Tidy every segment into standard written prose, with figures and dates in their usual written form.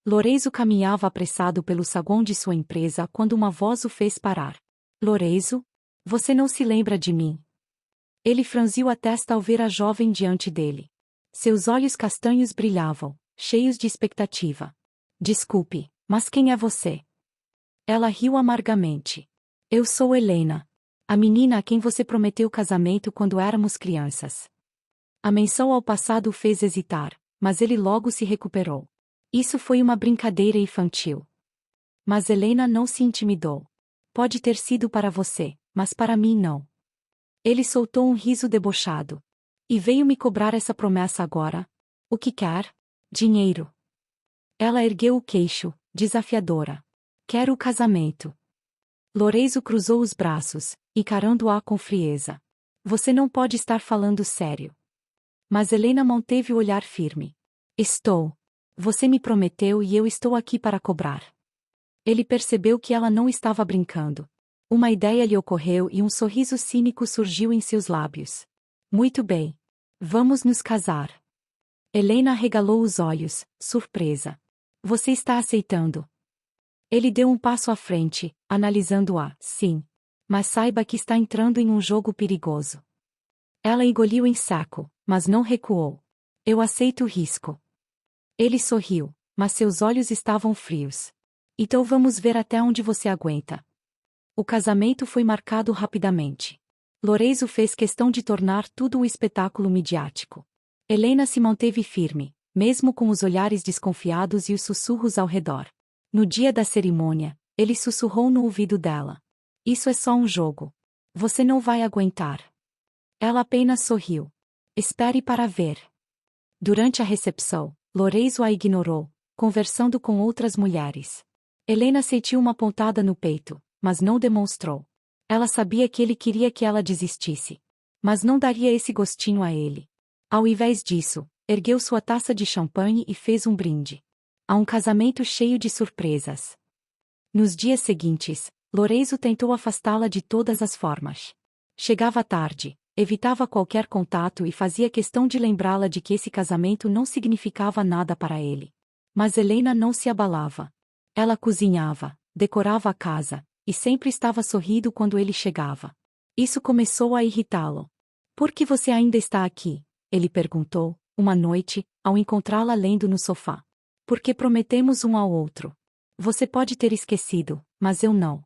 Lorenzo caminhava apressado pelo saguão de sua empresa quando uma voz o fez parar. Lorenzo? Você não se lembra de mim? Ele franziu a testa ao ver a jovem diante dele. Seus olhos castanhos brilhavam, cheios de expectativa. Desculpe, mas quem é você? Ela riu amargamente. Eu sou Helena. A menina a quem você prometeu casamento quando éramos crianças. A menção ao passado o fez hesitar, mas ele logo se recuperou. Isso foi uma brincadeira infantil. Mas Helena não se intimidou. Pode ter sido para você, mas para mim não. Ele soltou um riso debochado. E veio me cobrar essa promessa agora? O que quer? Dinheiro. Ela ergueu o queixo, desafiadora. Quero o casamento. Lorenzo cruzou os braços, encarando-a com frieza. Você não pode estar falando sério. Mas Helena manteve o olhar firme. Estou. Você me prometeu e eu estou aqui para cobrar. Ele percebeu que ela não estava brincando. Uma ideia lhe ocorreu e um sorriso cínico surgiu em seus lábios. Muito bem. Vamos nos casar. Helena arregalou os olhos, surpresa. Você está aceitando? Ele deu um passo à frente, analisando-a. Sim. Mas saiba que está entrando em um jogo perigoso. Ela engoliu em seco, mas não recuou. Eu aceito o risco. Ele sorriu, mas seus olhos estavam frios. Então vamos ver até onde você aguenta. O casamento foi marcado rapidamente. Lorenzo fez questão de tornar tudo um espetáculo midiático. Helena se manteve firme, mesmo com os olhares desconfiados e os sussurros ao redor. No dia da cerimônia, ele sussurrou no ouvido dela. Isso é só um jogo. Você não vai aguentar. Ela apenas sorriu. Espere para ver. Durante a recepção, Lorenzo a ignorou, conversando com outras mulheres. Helena sentiu uma pontada no peito, mas não demonstrou. Ela sabia que ele queria que ela desistisse. Mas não daria esse gostinho a ele. Ao invés disso, ergueu sua taça de champanhe e fez um brinde. A um casamento cheio de surpresas. Nos dias seguintes, Lorenzo tentou afastá-la de todas as formas. Chegava tarde, evitava qualquer contato e fazia questão de lembrá-la de que esse casamento não significava nada para ele. Mas Helena não se abalava. Ela cozinhava, decorava a casa, e sempre estava sorrindo quando ele chegava. Isso começou a irritá-lo. Por que você ainda está aqui? Ele perguntou, uma noite, ao encontrá-la lendo no sofá. Porque prometemos um ao outro. Você pode ter esquecido, mas eu não.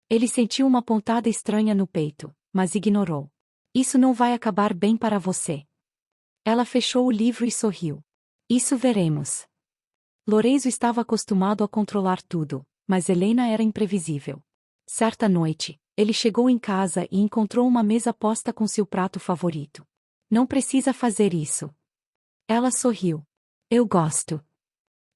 Ele sentiu uma pontada estranha no peito, mas ignorou. Isso não vai acabar bem para você. Ela fechou o livro e sorriu. Isso veremos. Lorenzo estava acostumado a controlar tudo, mas Helena era imprevisível. Certa noite, ele chegou em casa e encontrou uma mesa posta com seu prato favorito. Não precisa fazer isso. Ela sorriu. Eu gosto.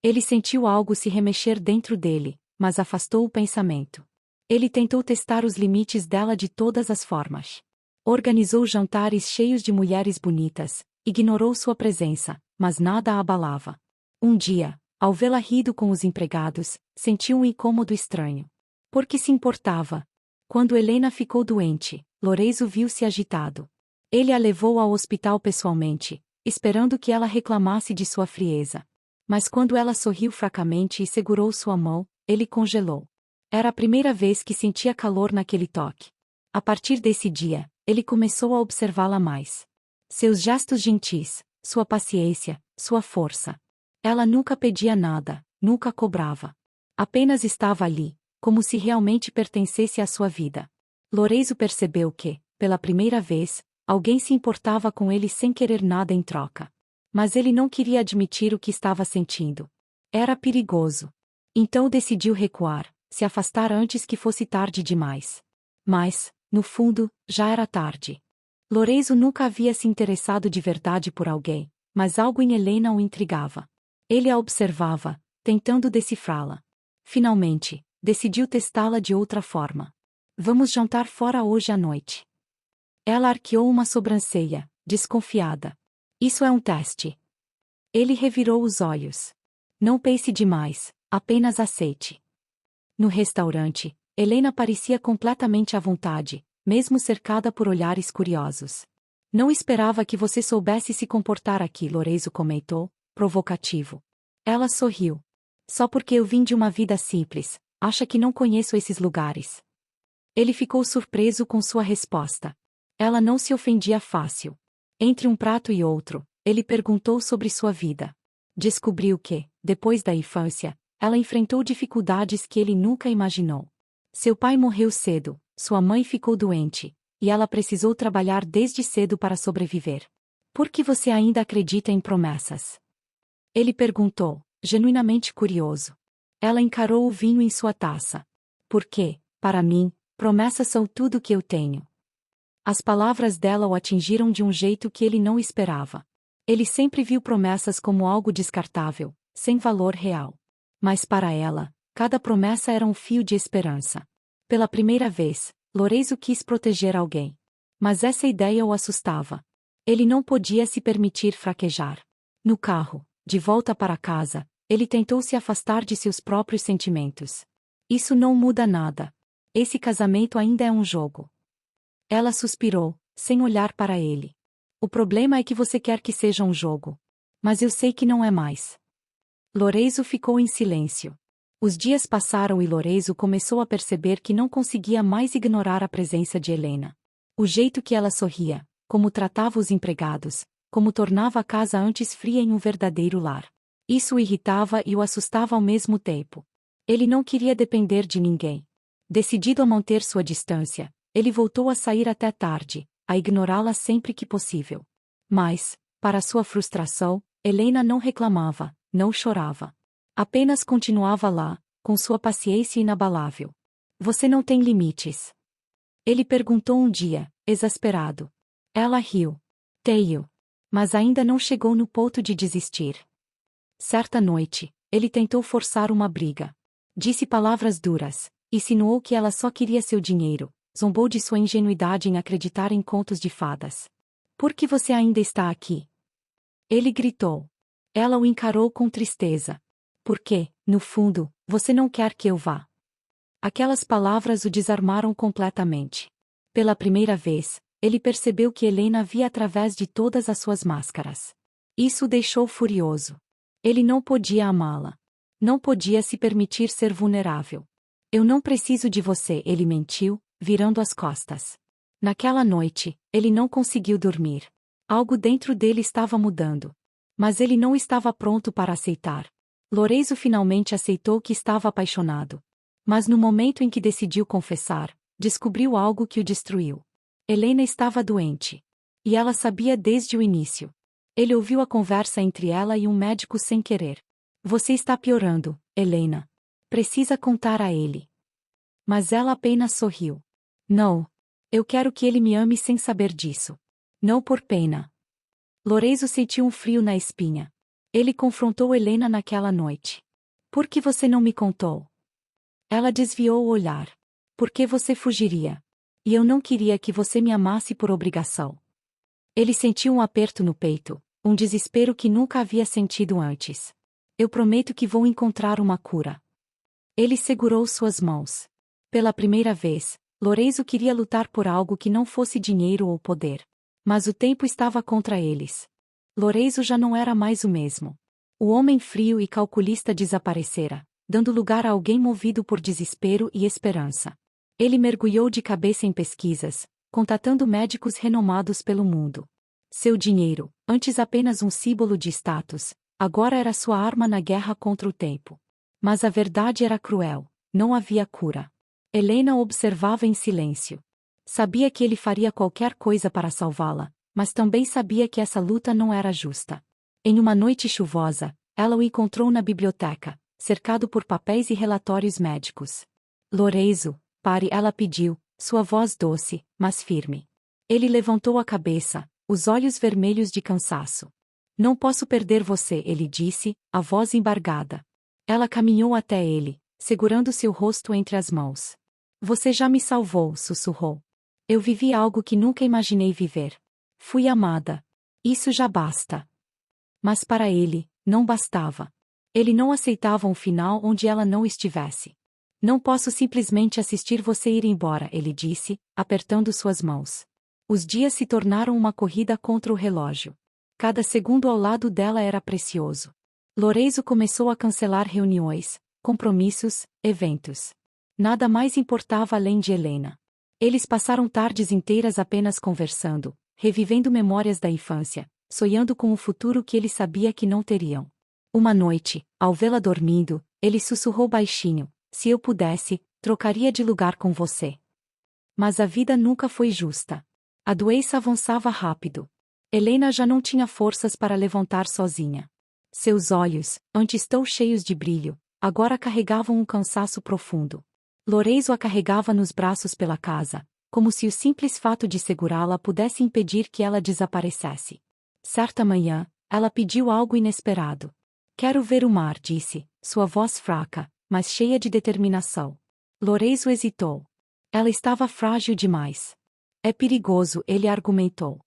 Ele sentiu algo se remexer dentro dele, mas afastou o pensamento. Ele tentou testar os limites dela de todas as formas. Organizou jantares cheios de mulheres bonitas, ignorou sua presença, mas nada a abalava. Um dia, ao vê-la rindo com os empregados, sentiu um incômodo estranho. Por que se importava? Quando Helena ficou doente, Lorenzo viu-se agitado. Ele a levou ao hospital pessoalmente, esperando que ela reclamasse de sua frieza. Mas quando ela sorriu fracamente e segurou sua mão, ele congelou. Era a primeira vez que sentia calor naquele toque. A partir desse dia, ele começou a observá-la mais. Seus gestos gentis, sua paciência, sua força. Ela nunca pedia nada, nunca cobrava. Apenas estava ali, como se realmente pertencesse à sua vida. Lorenzo percebeu que, pela primeira vez, alguém se importava com ele sem querer nada em troca. Mas ele não queria admitir o que estava sentindo. Era perigoso. Então decidiu recuar, se afastar antes que fosse tarde demais. Mas, no fundo, já era tarde. Lorenzo nunca havia se interessado de verdade por alguém, mas algo em Helena o intrigava. Ele a observava, tentando decifrá-la. Finalmente, decidiu testá-la de outra forma. Vamos jantar fora hoje à noite. Ela arqueou uma sobrancelha, desconfiada. Isso é um teste. Ele revirou os olhos. Não pense demais, apenas aceite. No restaurante, Helena parecia completamente à vontade, mesmo cercada por olhares curiosos. Não esperava que você soubesse se comportar aqui, Lorenzo comentou, provocativo. Ela sorriu. Só porque eu vim de uma vida simples, acha que não conheço esses lugares. Ele ficou surpreso com sua resposta. Ela não se ofendia fácil. Entre um prato e outro, ele perguntou sobre sua vida. Descobriu que, depois da infância, ela enfrentou dificuldades que ele nunca imaginou. Seu pai morreu cedo, sua mãe ficou doente, e ela precisou trabalhar desde cedo para sobreviver. Por que você ainda acredita em promessas? Ele perguntou, genuinamente curioso. Ela encarou o vinho em sua taça. Porque, para mim, promessas são tudo o que eu tenho. As palavras dela o atingiram de um jeito que ele não esperava. Ele sempre viu promessas como algo descartável, sem valor real. Mas para ela, cada promessa era um fio de esperança. Pela primeira vez, Lorenzo quis proteger alguém. Mas essa ideia o assustava. Ele não podia se permitir fraquejar. No carro, de volta para casa, ele tentou se afastar de seus próprios sentimentos. Isso não muda nada. Esse casamento ainda é um jogo. Ela suspirou, sem olhar para ele. O problema é que você quer que seja um jogo. Mas eu sei que não é mais. Lorenzo ficou em silêncio. Os dias passaram e Lorenzo começou a perceber que não conseguia mais ignorar a presença de Helena. O jeito que ela sorria, como tratava os empregados, como tornava a casa antes fria em um verdadeiro lar. Isso o irritava e o assustava ao mesmo tempo. Ele não queria depender de ninguém. Decidido a manter sua distância, ele voltou a sair até tarde, a ignorá-la sempre que possível. Mas, para sua frustração, Helena não reclamava, não chorava. Apenas continuava lá, com sua paciência inabalável. Você não tem limites? Ele perguntou um dia, exasperado. Ela riu. Tenho. Mas ainda não chegou no ponto de desistir. Certa noite, ele tentou forçar uma briga. Disse palavras duras, insinuou que ela só queria seu dinheiro. Zombou de sua ingenuidade em acreditar em contos de fadas. Por que você ainda está aqui? Ele gritou. Ela o encarou com tristeza. Porque, no fundo, você não quer que eu vá. Aquelas palavras o desarmaram completamente. Pela primeira vez, ele percebeu que Helena via através de todas as suas máscaras. Isso o deixou furioso. Ele não podia amá-la. Não podia se permitir ser vulnerável. Eu não preciso de você, ele mentiu, virando as costas. Naquela noite, ele não conseguiu dormir. Algo dentro dele estava mudando. Mas ele não estava pronto para aceitar. Lorenzo finalmente aceitou que estava apaixonado. Mas no momento em que decidiu confessar, descobriu algo que o destruiu. Helena estava doente. E ela sabia desde o início. Ele ouviu a conversa entre ela e um médico sem querer. Você está piorando, Helena. Precisa contar a ele. Mas ela apenas sorriu. Não. Eu quero que ele me ame sem saber disso. Não por pena. Lorenzo sentiu um frio na espinha. Ele confrontou Helena naquela noite. Por que você não me contou? Ela desviou o olhar. Por que você fugiria? E eu não queria que você me amasse por obrigação. Ele sentiu um aperto no peito, um desespero que nunca havia sentido antes. Eu prometo que vou encontrar uma cura. Ele segurou suas mãos. Pela primeira vez, Lorenzo queria lutar por algo que não fosse dinheiro ou poder. Mas o tempo estava contra eles. Lorenzo já não era mais o mesmo. O homem frio e calculista desaparecera, dando lugar a alguém movido por desespero e esperança. Ele mergulhou de cabeça em pesquisas, contatando médicos renomados pelo mundo. Seu dinheiro, antes apenas um símbolo de status, agora era sua arma na guerra contra o tempo. Mas a verdade era cruel, não havia cura. Helena o observava em silêncio. Sabia que ele faria qualquer coisa para salvá-la, mas também sabia que essa luta não era justa. Em uma noite chuvosa, ela o encontrou na biblioteca, cercado por papéis e relatórios médicos. Lorenzo, pare, ela pediu, sua voz doce, mas firme. Ele levantou a cabeça, os olhos vermelhos de cansaço. Não posso perder você, ele disse, a voz embargada. Ela caminhou até ele, segurando seu rosto entre as mãos. Você já me salvou, sussurrou. Eu vivi algo que nunca imaginei viver. Fui amada. Isso já basta. Mas para ele, não bastava. Ele não aceitava um final onde ela não estivesse. Não posso simplesmente assistir você ir embora, ele disse, apertando suas mãos. Os dias se tornaram uma corrida contra o relógio. Cada segundo ao lado dela era precioso. Lorenzo começou a cancelar reuniões, compromissos, eventos. Nada mais importava além de Helena. Eles passaram tardes inteiras apenas conversando, revivendo memórias da infância, sonhando com o futuro que ele sabia que não teriam. Uma noite, ao vê-la dormindo, ele sussurrou baixinho: se eu pudesse, trocaria de lugar com você. Mas a vida nunca foi justa. A doença avançava rápido. Helena já não tinha forças para levantar sozinha. Seus olhos, antes tão cheios de brilho, agora carregavam um cansaço profundo. Lorenzo a carregava nos braços pela casa, como se o simples fato de segurá-la pudesse impedir que ela desaparecesse. Certa manhã, ela pediu algo inesperado. Quero ver o mar, disse, sua voz fraca, mas cheia de determinação. Lorenzo hesitou. Ela estava frágil demais. É perigoso, ele argumentou.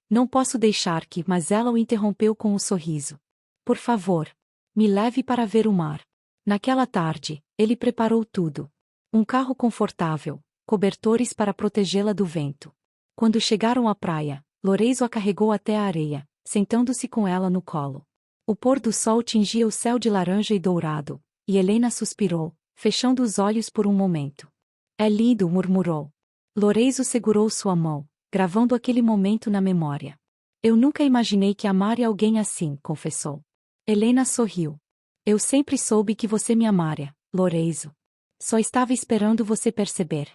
Não posso deixar que, mas ela o interrompeu com um sorriso. Por favor, me leve para ver o mar. Naquela tarde, ele preparou tudo. Um carro confortável, cobertores para protegê-la do vento. Quando chegaram à praia, Lorenzo a carregou até a areia, sentando-se com ela no colo. O pôr do sol tingia o céu de laranja e dourado, e Helena suspirou, fechando os olhos por um momento. É lindo, murmurou. Lorenzo segurou sua mão, gravando aquele momento na memória. Eu nunca imaginei que amaria alguém assim, confessou. Helena sorriu. Eu sempre soube que você me amaria, Lorenzo. Só estava esperando você perceber.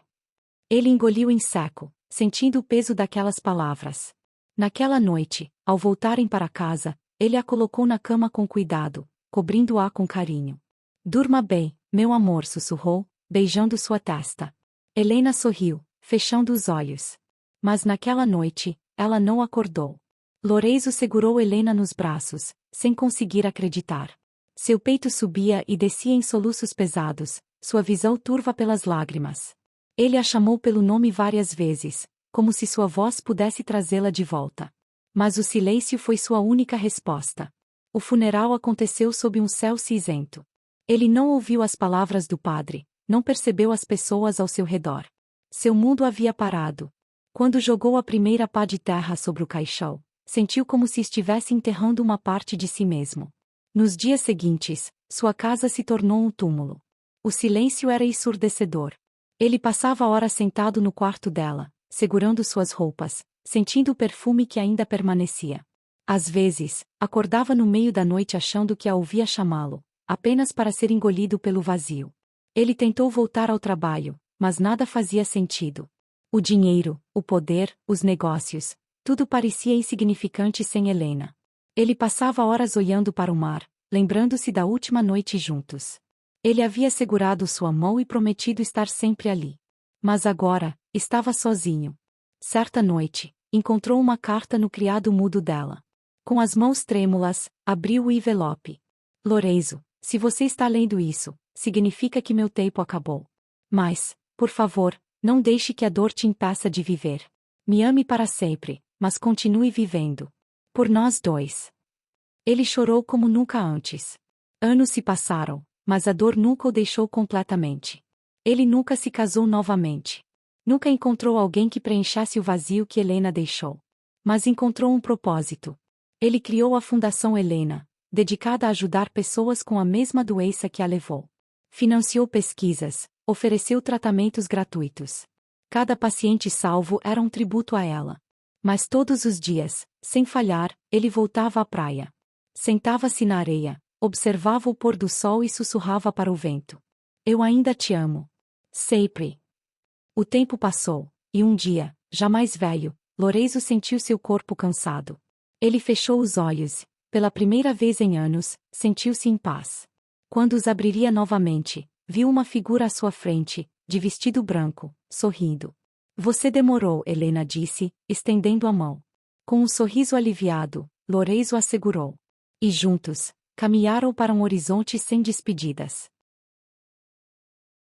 Ele engoliu em seco, sentindo o peso daquelas palavras. Naquela noite, ao voltarem para casa, ele a colocou na cama com cuidado, cobrindo-a com carinho. Durma bem, meu amor, sussurrou, beijando sua testa. Helena sorriu, fechando os olhos. Mas naquela noite, ela não acordou. Lorenzo segurou Helena nos braços, sem conseguir acreditar. Seu peito subia e descia em soluços pesados, sua visão turva pelas lágrimas. Ele a chamou pelo nome várias vezes, como se sua voz pudesse trazê-la de volta. Mas o silêncio foi sua única resposta. O funeral aconteceu sob um céu cinzento. Ele não ouviu as palavras do padre, não percebeu as pessoas ao seu redor. Seu mundo havia parado. Quando jogou a primeira pá de terra sobre o caixão, sentiu como se estivesse enterrando uma parte de si mesmo. Nos dias seguintes, sua casa se tornou um túmulo. O silêncio era ensurdecedor. Ele passava horas sentado no quarto dela, segurando suas roupas, sentindo o perfume que ainda permanecia. Às vezes, acordava no meio da noite achando que a ouvia chamá-lo, apenas para ser engolido pelo vazio. Ele tentou voltar ao trabalho, mas nada fazia sentido. O dinheiro, o poder, os negócios, tudo parecia insignificante sem Helena. Ele passava horas olhando para o mar, lembrando-se da última noite juntos. Ele havia segurado sua mão e prometido estar sempre ali. Mas agora, estava sozinho. Certa noite, encontrou uma carta no criado mudo dela. Com as mãos trêmulas, abriu o envelope. Lorenzo, se você está lendo isso, significa que meu tempo acabou. Mas, por favor, não deixe que a dor te impeça de viver. Me ame para sempre, mas continue vivendo. Por nós dois. Ele chorou como nunca antes. Anos se passaram, mas a dor nunca o deixou completamente. Ele nunca se casou novamente. Nunca encontrou alguém que preenchesse o vazio que Helena deixou. Mas encontrou um propósito. Ele criou a Fundação Helena, dedicada a ajudar pessoas com a mesma doença que a levou. Financiou pesquisas, ofereceu tratamentos gratuitos. Cada paciente salvo era um tributo a ela. Mas todos os dias, sem falhar, ele voltava à praia. Sentava-se na areia, observava o pôr do sol e sussurrava para o vento. Eu ainda te amo. Sempre. O tempo passou, e um dia, já mais velho, Lorenzo sentiu seu corpo cansado. Ele fechou os olhos, pela primeira vez em anos, sentiu-se em paz. Quando os abriria novamente, viu uma figura à sua frente, de vestido branco, sorrindo. Você demorou, Helena disse, estendendo a mão. Com um sorriso aliviado, Lorenzo a segurou. E juntos, caminharam para um horizonte sem despedidas.